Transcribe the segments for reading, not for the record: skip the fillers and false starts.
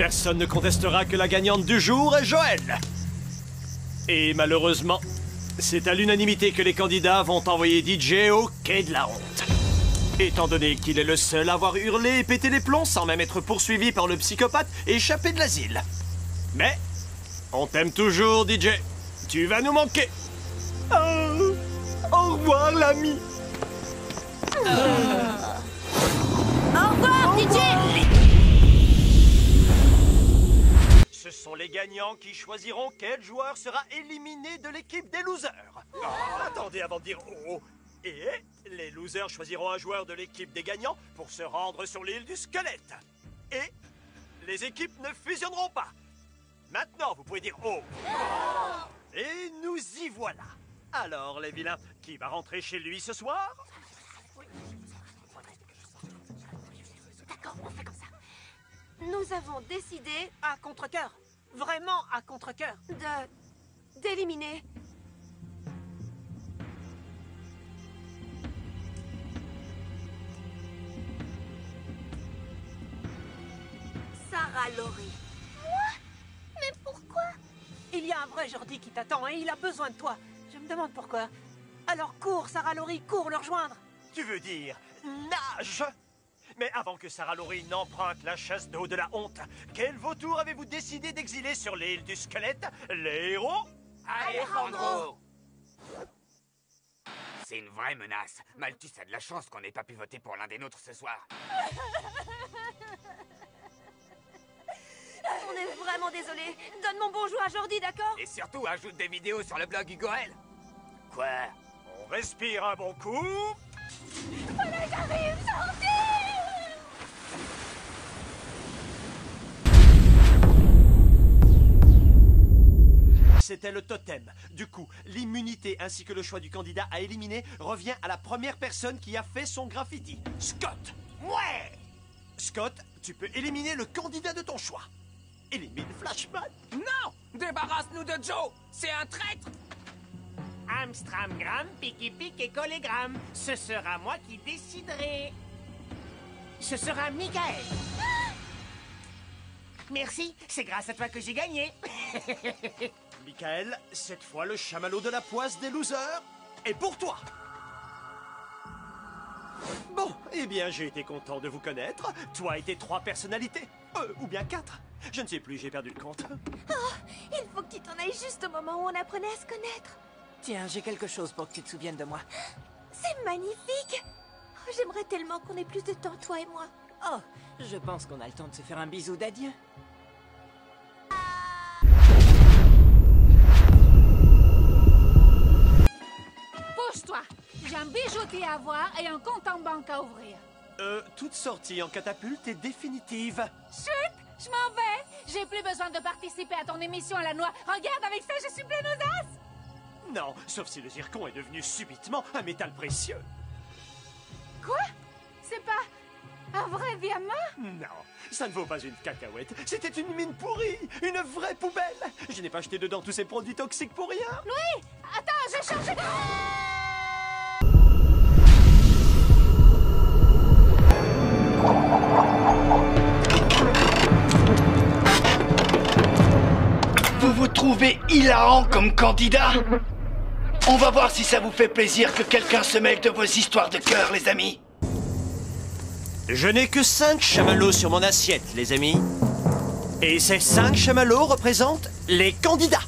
Personne ne contestera que la gagnante du jour est Joël. Et malheureusement, c'est à l'unanimité que les candidats vont envoyer DJ au quai de la honte. Étant donné qu'il est le seul à avoir hurlé et pété les plombs sans même être poursuivi par le psychopathe et échappé de l'asile. Mais, on t'aime toujours, DJ. Tu vas nous manquer. Oh, au revoir, l'ami. Au revoir, DJ. Ce sont les gagnants qui choisiront quel joueur sera éliminé de l'équipe des losers. Oh, attendez avant de dire oh. Et les losers choisiront un joueur de l'équipe des gagnants pour se rendre sur l'île du squelette. Et les équipes ne fusionneront pas. Maintenant, vous pouvez dire oh. Et nous y voilà. Alors, les vilains, qui va rentrer chez lui ce soir? D'accord, on fait comme ça. Nous avons décidé, à contre-cœur, vraiment à contre-cœur, d'éliminer Sarah Laurie. Moi? Mais pourquoi? Il y a un vrai Jordi qui t'attend et il a besoin de toi. Je me demande pourquoi. Alors cours, Sarah Laurie, cours le rejoindre. Tu veux dire nage? Mais avant que Sarah Laurie n'emprunte la chasse d'eau de la honte, quel vautour avez-vous décidé d'exiler sur l'île du squelette? Les héros? Alejandro! C'est une vraie menace. Malthus a de la chance qu'on n'ait pas pu voter pour l'un des nôtres ce soir. On est vraiment désolé. Donne mon bonjour à Jordi, d'accord? Et surtout, ajoute des vidéos sur le blog Hugoel. Quoi? On respire un bon coup. Voilà, j'arrive, Jordi! C'était le totem. Du coup, l'immunité ainsi que le choix du candidat à éliminer revient à la première personne qui a fait son graffiti. Scott! Ouais! Scott, tu peux éliminer le candidat de ton choix. Élimine Flashman. Non! Débarrasse-nous de Joe! C'est un traître! Amstramgram, Picky-Pick et Collégramme. Ce sera moi qui déciderai. Ce sera Michael. Merci, c'est grâce à toi que j'ai gagné. Michael, cette fois le chamallow de la poisse des losers est pour toi. Bon, eh bien j'ai été content de vous connaître. Toi et tes 3 personnalités. Ou bien 4. Je ne sais plus, j'ai perdu le compte. Oh, il faut que tu t'en ailles juste au moment où on apprenait à se connaître. Tiens, j'ai quelque chose pour que tu te souviennes de moi. C'est magnifique. Oh, j'aimerais tellement qu'on ait plus de temps, toi et moi. Oh, je pense qu'on a le temps de se faire un bisou d'adieu. Pousse-toi! J'ai un bijoutier à voir et un compte en banque à ouvrir. Toute sortie en catapulte est définitive. Chut! Je m'en vais! J'ai plus besoin de participer à ton émission à la noix. Regarde, avec ça, je suis pleine aux as! Non, sauf si le zircon est devenu subitement un métal précieux. Quoi? C'est pas un vrai diamant? Non, ça ne vaut pas une cacahuète. C'était une mine pourrie, une vraie poubelle. Je n'ai pas acheté dedans tous ces produits toxiques pour rien. Oui! Attends, j'ai changé... Vous vous trouvez hilarant comme candidat? On va voir si ça vous fait plaisir que quelqu'un se mêle de vos histoires de cœur, les amis. Je n'ai que 5 chamallows sur mon assiette, les amis. Et ces 5 chamallows représentent les candidats,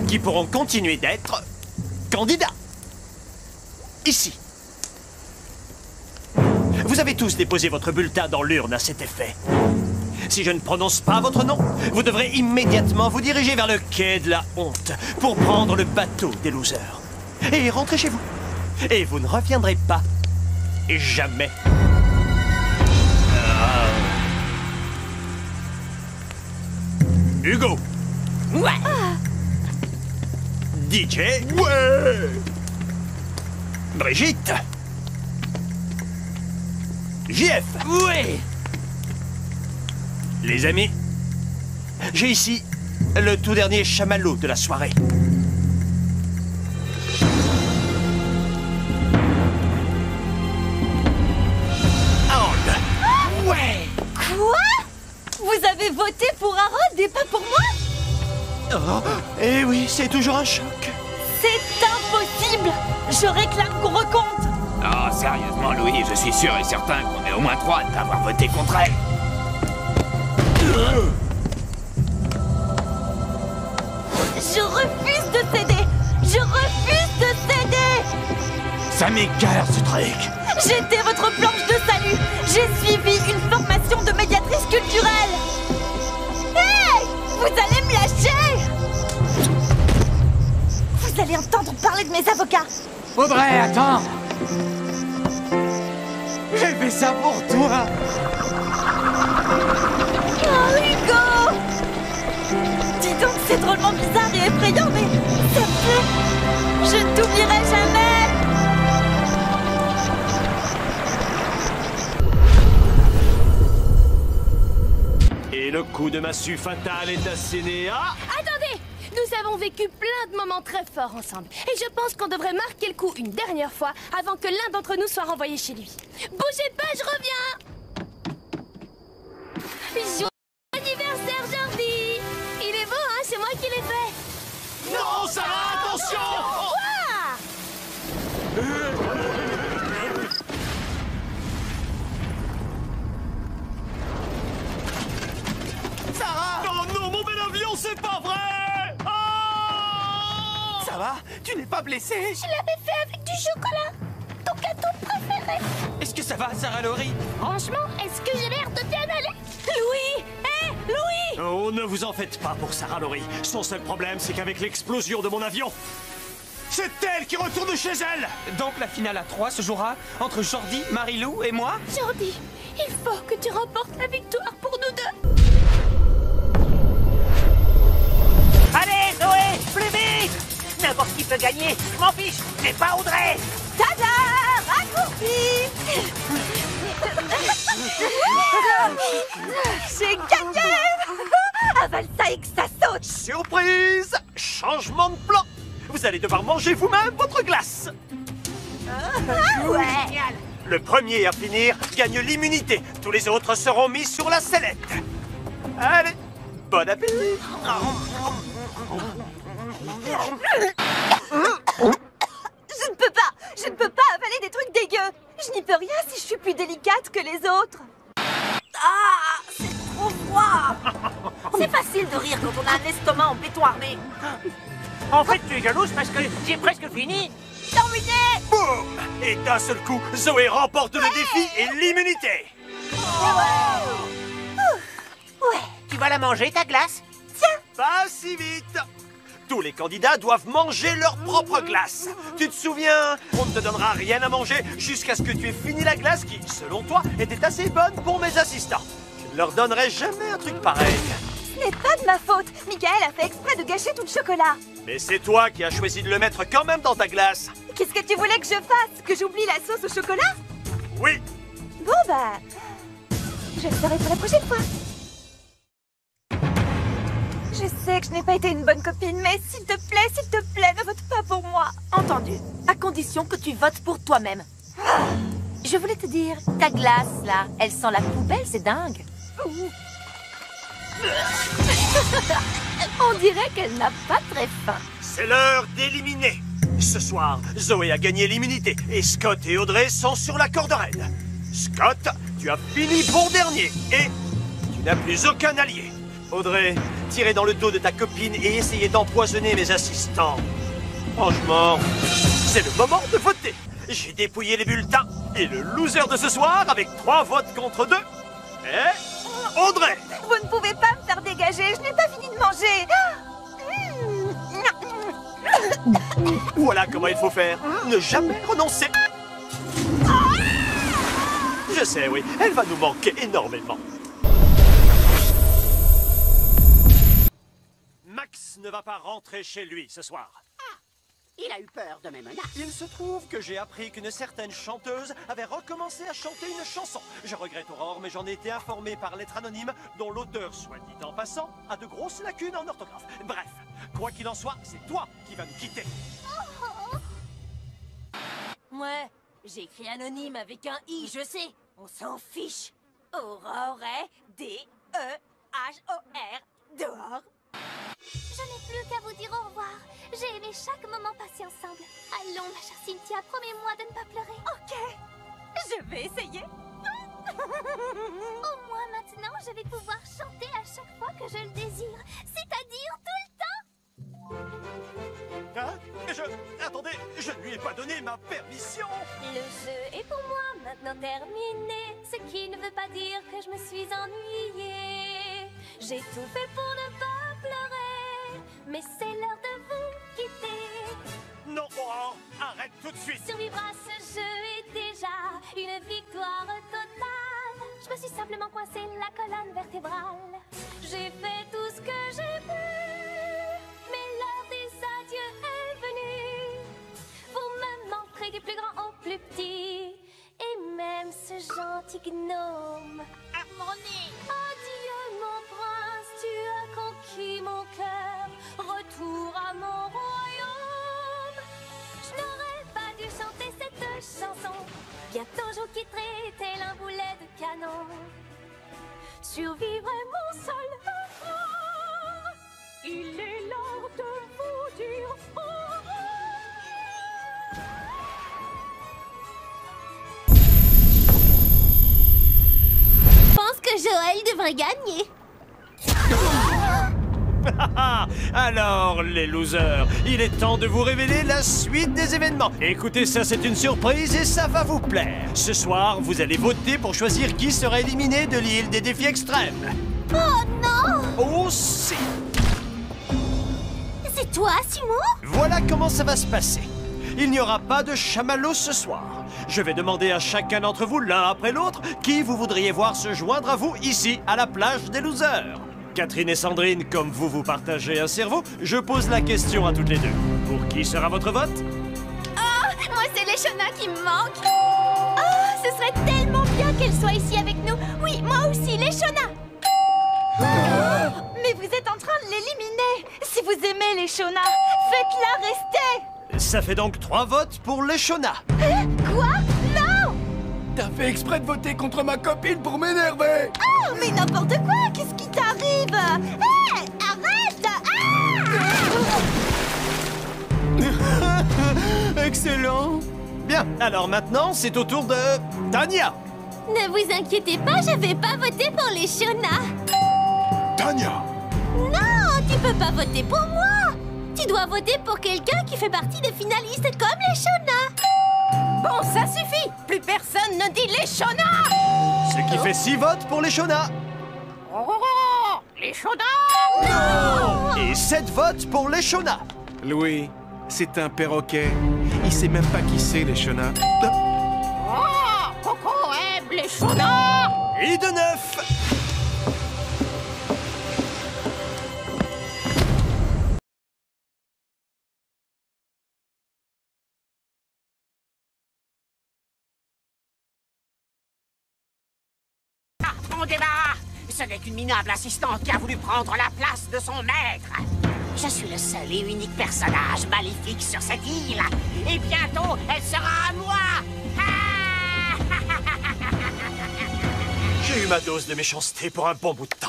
qui pourront continuer d'être candidats. Ici. Vous avez tous déposé votre bulletin dans l'urne à cet effet. Si je ne prononce pas votre nom, vous devrez immédiatement vous diriger vers le quai de la honte pour prendre le bateau des losers. Et rentrer chez vous. Et vous ne reviendrez pas. Jamais. Hugo. Ouais. DJ. Ouais. Brigitte. JF. Oui! Les amis, j'ai ici le tout dernier chamallow de la soirée. Quoi? Vous avez voté pour Eh oui, c'est toujours un choc. C'est impossible! Je réclame qu'on recompte! Oh, sérieusement, Louis, je suis sûr et certain qu'on est au moins 3 à ne pas avoir voté contre elle. Je refuse de céder! Je refuse de céder! Ça m'écœure, ce truc. J'étais votre planche de salut! J'ai suivi une formation de médiatrice culturelle! Hey! Vous allez me lâcher! Vous allez entendre parler de mes avocats! Audrey, attends! J'ai fait ça pour toi. Oh, Hugo! Dis donc, c'est drôlement bizarre et effrayant, mais ça me fait... Je t'oublierai jamais! Et le coup de massue fatal est asséné à... Attendez! Nous avons vécu plein de moments très forts ensemble. Et je pense qu'on devrait marquer le coup une dernière fois avant que l'un d'entre nous soit renvoyé chez lui. Bougez pas, je reviens! Joyeux anniversaire, Jordi! Il est beau, hein? C'est moi qui l'ai fait! Non, Sarah, attention! Quoi? Sarah! Oh non, mon bel avion, c'est pas vrai! Ça va? Tu n'es pas blessée? Je l'avais fait avec du chocolat! Ton gâteau préféré! Est-ce que ça va, Sarah Laurie? Franchement, est-ce que j'ai l'air de bien aller? Louis! Hé! Louis! Oh, ne vous en faites pas pour Sarah Laurie. Son seul problème, c'est qu'avec l'explosion de mon avion, c'est elle qui retourne chez elle! Donc la finale à 3 se jouera entre Jordi, Marie-Lou et moi? Jordi, il faut que tu remportes la victoire pour nous deux! Allez, Zoé, plus vite! N'importe qui peut gagner, je m'en fiche, c'est pas Audrey! Tada! Raccourci! J'ai gagné! Avale ça et que ça saute! Surprise! Changement de plan! Vous allez devoir manger vous-même votre glace! Ah ouais! Le premier à finir gagne l'immunité. Tous les autres seront mis sur la sellette. Allez, bon appétit! Je ne peux pas avaler des trucs dégueux! Je n'y peux rien si je suis plus délicate que les autres! Ah! C'est trop froid! C'est facile de rire quand on a un estomac en béton armé! En fait, tu es jalouse parce que j'ai presque fini. Terminé! Boum! Et d'un seul coup, Zoé remporte le défi et l'immunité. Ouais! Tu vas la manger, ta glace? Pas si vite! Tous les candidats doivent manger leur propre glace. Tu te souviens? On ne te donnera rien à manger jusqu'à ce que tu aies fini la glace qui, selon toi, était assez bonne pour mes assistants. Je ne leur donnerai jamais un truc pareil. Ce n'est pas de ma faute! Michael a fait exprès de gâcher tout le chocolat! Mais c'est toi qui as choisi de le mettre quand même dans ta glace. Qu'est-ce que tu voulais que je fasse? Que j'oublie la sauce au chocolat? Oui. Bon bah... je le ferai pour la prochaine fois. Je sais que je n'ai pas été une bonne copine, mais s'il te plaît, ne vote pas pour moi. Entendu. À condition que tu votes pour toi-même. Je voulais te dire, ta glace, là, elle sent la poubelle, c'est dingue. On dirait qu'elle n'a pas très faim. C'est l'heure d'éliminer. Ce soir, Zoé a gagné l'immunité et Scott et Audrey sont sur la corde raide. Scott, tu as fini bon dernier et tu n'as plus aucun allié. Audrey, tirez dans le dos de ta copine et essayez d'empoisonner mes assistants. Franchement, c'est le moment de voter. J'ai dépouillé les bulletins et le loser de ce soir, avec 3 votes contre 2, est Audrey. Vous ne pouvez pas me faire dégager, je n'ai pas fini de manger. Voilà comment il faut faire. Ne jamais renoncer. Je sais, oui, elle va nous manquer énormément. Max ne va pas rentrer chez lui ce soir. Il a eu peur de mes menaces. Il se trouve que j'ai appris qu'une certaine chanteuse avait recommencé à chanter une chanson. Je regrette, Aurore, mais j'en ai été informé par lettre anonyme, dont l'auteur, soit dit en passant, a de grosses lacunes en orthographe. Bref, quoi qu'il en soit, c'est toi qui vas nous quitter. Ouais, j'ai écrit anonyme avec un I, je sais. On s'en fiche. Aurore est D-E-H-O-R. Dehors. Je n'ai plus qu'à vous dire au revoir. J'ai aimé chaque moment passé ensemble. Allons, ma chère Cynthia, promets-moi de ne pas pleurer. Ok, je vais essayer. Au moins maintenant, je vais pouvoir chanter à chaque fois que je le désire. C'est-à-dire tout le temps. Hein? Attendez, je ne lui ai pas donné ma permission. Le jeu est pour moi maintenant terminé. Ce qui ne veut pas dire que je me suis ennuyée. J'ai tout fait pour ne pas pleurer. Mais c'est l'heure de vous quitter. Non, oh, arrête tout de suite. Survivre à ce jeu est déjà une victoire totale. Je me suis simplement coincé la colonne vertébrale. J'ai fait tout ce que j'ai pu. Mais l'heure des adieux est venue. Vous me manquerez du plus grand au plus petit. Et même ce gentil gnome. Harmonie. Adieu mon prince, tu as conquis mon cœur. Retour à mon royaume. Je n'aurais pas dû chanter cette chanson. Bientôt je vous quitterai tel un boulet de canon. Survivre est mon seul effort. Il est l'heure de vous dire au revoir. Je pense que Joël devrait gagner. Alors, les losers, il est temps de vous révéler la suite des événements. Écoutez, ça c'est une surprise et ça va vous plaire. Ce soir, vous allez voter pour choisir qui sera éliminé de l'île des défis extrêmes. Oh non! Oh si! C'est toi, Simon? Voilà comment ça va se passer. Il n'y aura pas de chamallow ce soir. Je vais demander à chacun d'entre vous, l'un après l'autre, qui vous voudriez voir se joindre à vous ici, à la plage des losers. Catherine et Sandrine, comme vous partagez un cerveau, je pose la question à toutes les deux. Pour qui sera votre vote? Oh, moi c'est Leshona qui me manque. Oh, ce serait tellement bien qu'elle soit ici avec nous. Oui, moi aussi, Leshona. Mais vous êtes en train de l'éliminer. Si vous aimez les Shona, faites-la rester. Ça fait donc 3 votes pour Leshona. Quoi? Non! T'as fait exprès de voter contre ma copine pour m'énerver. Oh, mais n'importe quoi. Qu'est-ce qui t'arrive? Hé, arrête. Excellent. Bien, alors maintenant, c'est au tour de Tania. Ne vous inquiétez pas, je vais pas voter pour les Shona. Tania. Non, tu peux pas voter pour moi. Tu dois voter pour quelqu'un qui fait partie des finalistes comme les Shona. Bon, ça suffit. Plus personne ne dit les Shona. Ce qui fait 6 votes pour Leshona. Oh, les Shona. Non! Et 7 votes pour Leshona. Louis, c'est un perroquet. Il sait même pas qui c'est, les Shona. Oh, Coco aime les Shona. Et de 9. On débat. Ce n'est qu'une minable assistante qui a voulu prendre la place de son maître. Je suis le seul et unique personnage maléfique sur cette île. Et bientôt, elle sera à moi. Ah. J'ai eu ma dose de méchanceté pour un bon bout de temps.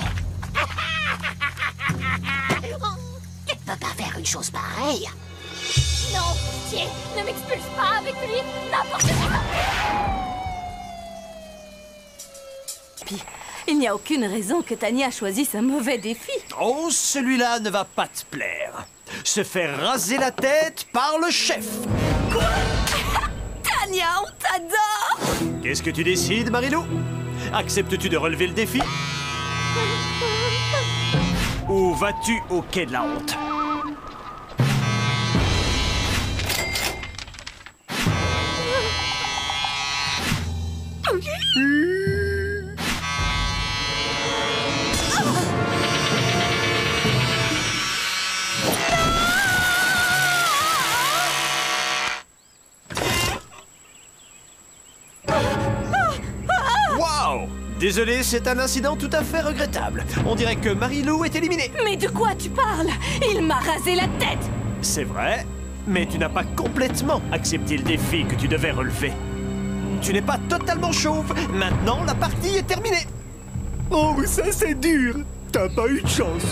Tu ne peux pas faire une chose pareille. Non, pitié, ne m'expulse pas avec lui, n'importe quoi. Puis, il n'y a aucune raison que Tania choisisse un mauvais défi. Oh, celui-là ne va pas te plaire. Se faire raser la tête par le chef. Quoi? Tania, on t'adore. Qu'est-ce que tu décides, Marilou? Acceptes-tu de relever le défi? Ou vas-tu au quai de la honte? Wow! Désolé, c'est un incident tout à fait regrettable. On dirait que Marilou est éliminée. Mais de quoi tu parles? Il m'a rasé la tête. C'est vrai, mais tu n'as pas complètement accepté le défi que tu devais relever. Tu n'es pas totalement chauve. Maintenant, la partie est terminée. Oh, mais ça, c'est dur. T'as pas eu de chance.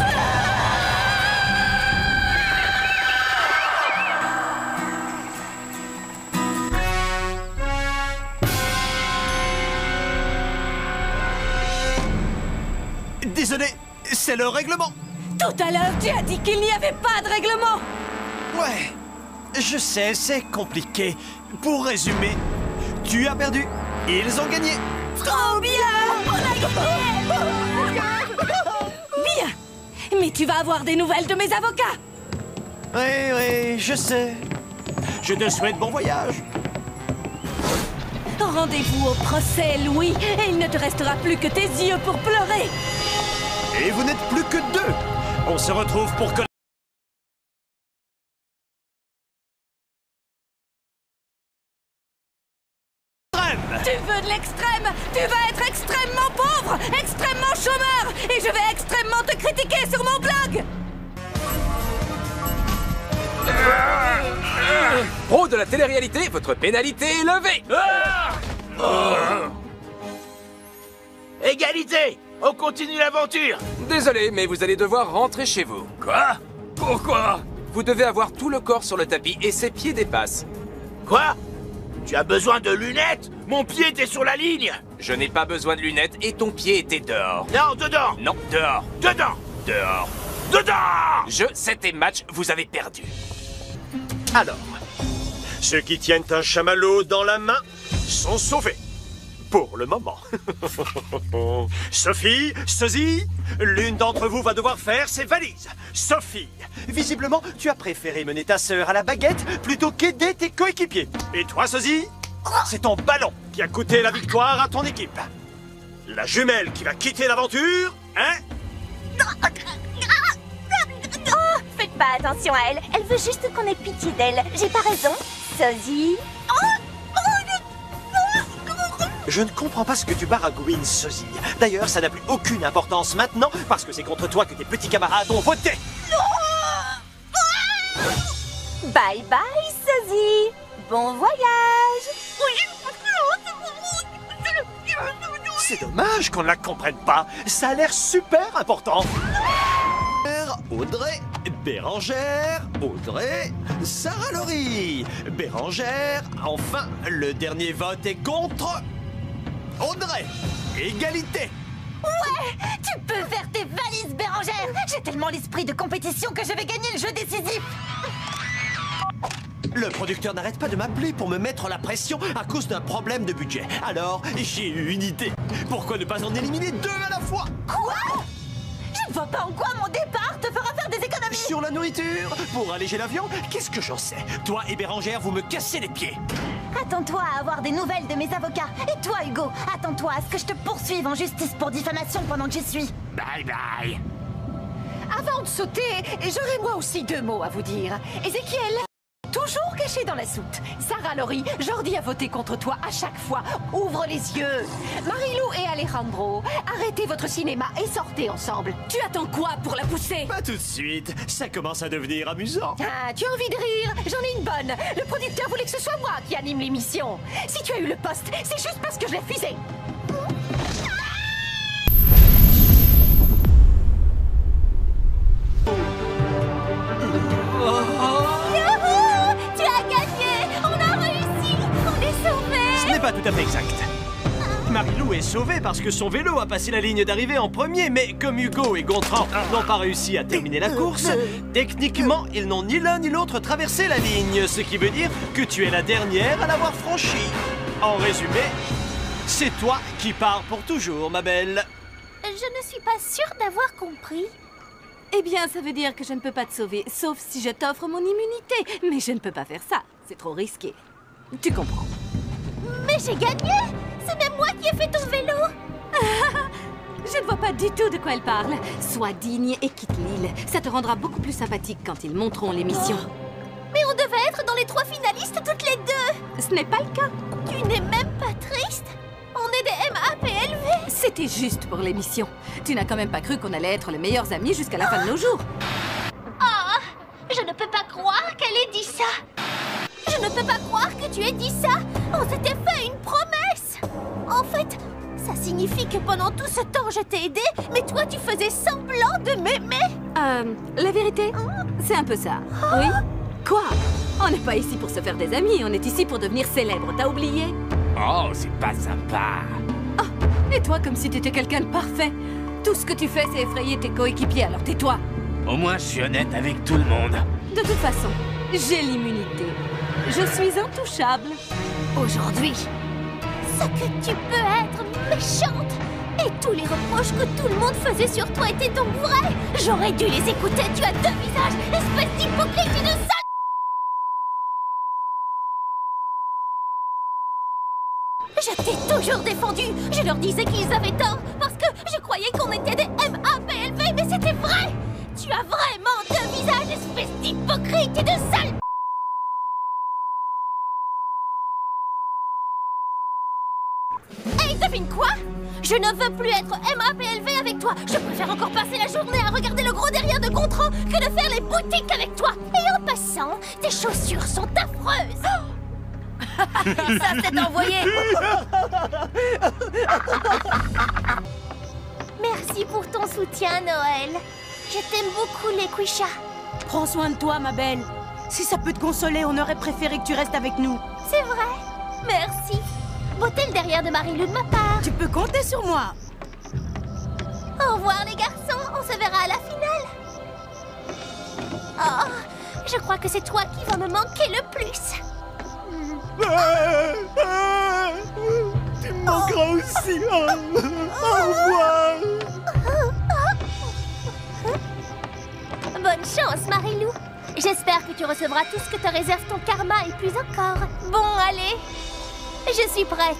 Désolé, c'est le règlement. Tout à l'heure, tu as dit qu'il n'y avait pas de règlement. Ouais, je sais, c'est compliqué. Pour résumer, tu as perdu, ils ont gagné. Trop bien! On a gagné! Bien! Mais tu vas avoir des nouvelles de mes avocats. Oui, je sais. Je te souhaite bon voyage. Rendez-vous au procès, Louis, et il ne te restera plus que tes yeux pour pleurer. Et vous n'êtes plus que deux. On se retrouve pour que... Tu veux de l'extrême? Tu vas être extrêmement pauvre, extrêmement chômeur, et je vais extrêmement te critiquer sur mon blog. Pro de la télé-réalité, votre pénalité est levée. Égalité! On continue l'aventure! Désolé, mais vous allez devoir rentrer chez vous. Quoi? Pourquoi? Vous devez avoir tout le corps sur le tapis et ses pieds dépassent. Quoi? Tu as besoin de lunettes? Mon pied était sur la ligne! Je n'ai pas besoin de lunettes et ton pied était dehors. Non, dedans! Non, dehors. Dedans! Dehors. Dedans! Jeu, c'était match, vous avez perdu. Alors, ceux qui tiennent un chamallow dans la main sont sauvés. Pour le moment. Sophie, Suzy, l'une d'entre vous va devoir faire ses valises. Sophie, visiblement, tu as préféré mener ta sœur à la baguette plutôt qu'aider tes coéquipiers. Et toi, Suzy, c'est ton ballon qui a coûté la victoire à ton équipe. La jumelle qui va quitter l'aventure, hein? Oh, faites pas attention à elle. Elle veut juste qu'on ait pitié d'elle. J'ai pas raison, Suzy. Je ne comprends pas ce que tu baragouines, Suzy. D'ailleurs, ça n'a plus aucune importance maintenant parce que c'est contre toi que tes petits camarades ont voté. Bye bye, Suzy. Bon voyage. C'est dommage qu'on ne la comprenne pas. Ça a l'air super important. Audrey, Bérangère, Audrey, Sarah Laurie, Bérangère, enfin, le dernier vote est contre Audrey. Égalité. Ouais, tu peux faire tes valises, Bérangère. J'ai tellement l'esprit de compétition que je vais gagner le jeu décisif. Le producteur n'arrête pas de m'appeler pour me mettre la pression à cause d'un problème de budget. Alors, j'ai eu une idée. Pourquoi ne pas en éliminer deux à la fois? Quoi? Je ne vois pas en quoi mon départ te fera faire des économies. Sur la nourriture? Pour alléger l'avion? Qu'est-ce que j'en sais? Toi et Bérangère, vous me cassez les pieds. Attends-toi à avoir des nouvelles de mes avocats. Et toi, Hugo, attends-toi à ce que je te poursuive en justice pour diffamation pendant que j'y suis. Bye bye. Avant de sauter, j'aurais moi aussi deux mots à vous dire. Ézéchiel, toujours caché dans la soute. Sarah Laurie, Jordi a voté contre toi à chaque fois. Ouvre les yeux. Marilou et Alejandro, arrêtez votre cinéma et sortez ensemble. Tu attends quoi pour la pousser? Pas tout de suite. Ça commence à devenir amusant. Ah, tu as envie de rire? J'en ai une bonne. Le producteur voulait que ce soit moi qui anime l'émission. Si tu as eu le poste, c'est juste parce que je l'ai refusé. Pas tout à fait exact. Marilou est sauvée parce que son vélo a passé la ligne d'arrivée en premier, mais comme Hugo et Gontran n'ont pas réussi à terminer la course, techniquement, ils n'ont ni l'un ni l'autre traversé la ligne, ce qui veut dire que tu es la dernière à l'avoir franchie. En résumé, c'est toi qui pars pour toujours, ma belle. Je ne suis pas sûre d'avoir compris. Eh bien, ça veut dire que je ne peux pas te sauver, sauf si je t'offre mon immunité. Mais je ne peux pas faire ça, c'est trop risqué. Tu comprends. Mais j'ai gagné! C'est même moi qui ai fait ton vélo! Je ne vois pas du tout de quoi elle parle. Sois digne et quitte l'île. Ça te rendra beaucoup plus sympathique quand ils monteront l'émission. Mais on devait être dans les 3 finalistes toutes les deux! Ce n'est pas le cas. Tu n'es même pas triste? On est des MAPLV! C'était juste pour l'émission. Tu n'as quand même pas cru qu'on allait être les meilleurs amis jusqu'à la fin de nos jours. Oh! Je ne peux pas croire qu'elle ait dit ça! Je ne peux pas croire que tu aies dit ça! On s'était fait une promesse! En fait, ça signifie que pendant tout ce temps je t'ai aidé, mais toi tu faisais semblant de m'aimer! La vérité, c'est un peu ça. Oui? Quoi? On n'est pas ici pour se faire des amis, on est ici pour devenir célèbre, t'as oublié? Oh, c'est pas sympa. Oh, et toi comme si t'étais quelqu'un de parfait. Tout ce que tu fais, c'est effrayer tes coéquipiers, alors tais-toi. Au moins, je suis honnête avec tout le monde. De toute façon, j'ai l'immunité. Je suis intouchable. Aujourd'hui, ce que tu peux être méchante. Et tous les reproches que tout le monde faisait sur toi étaient donc vrais. J'aurais dû les écouter, tu as deux visages, espèce d'hypocrite et de sale... Je t'ai toujours défendu. Je leur disais qu'ils avaient tort parce que je croyais qu'on était des MAPLV, mais c'était vrai. Tu as vraiment deux visages, espèce d'hypocrite et de sale... Hey, devine quoi? Je ne veux plus être MAPLV avec toi. Je préfère encore passer la journée à regarder le gros derrière de Gontran que de faire les boutiques avec toi. Et en passant, tes chaussures sont affreuses. Ça, c'est envoyé. Merci pour ton soutien, Noël. Je t'aime beaucoup, les Quisha. Prends soin de toi, ma belle. Si ça peut te consoler, on aurait préféré que tu restes avec nous. C'est vrai. Merci. Beauté le derrière de Marie-Lou de ma part. Tu peux compter sur moi. Au revoir, les garçons. On se verra à la finale. Oh, je crois que c'est toi qui vas me manquer le plus. Tu me manqueras aussi. Au revoir. Bonne chance, Marie-Lou. J'espère que tu recevras tout ce que te réserve ton karma et plus encore. Bon, allez. Je suis prête.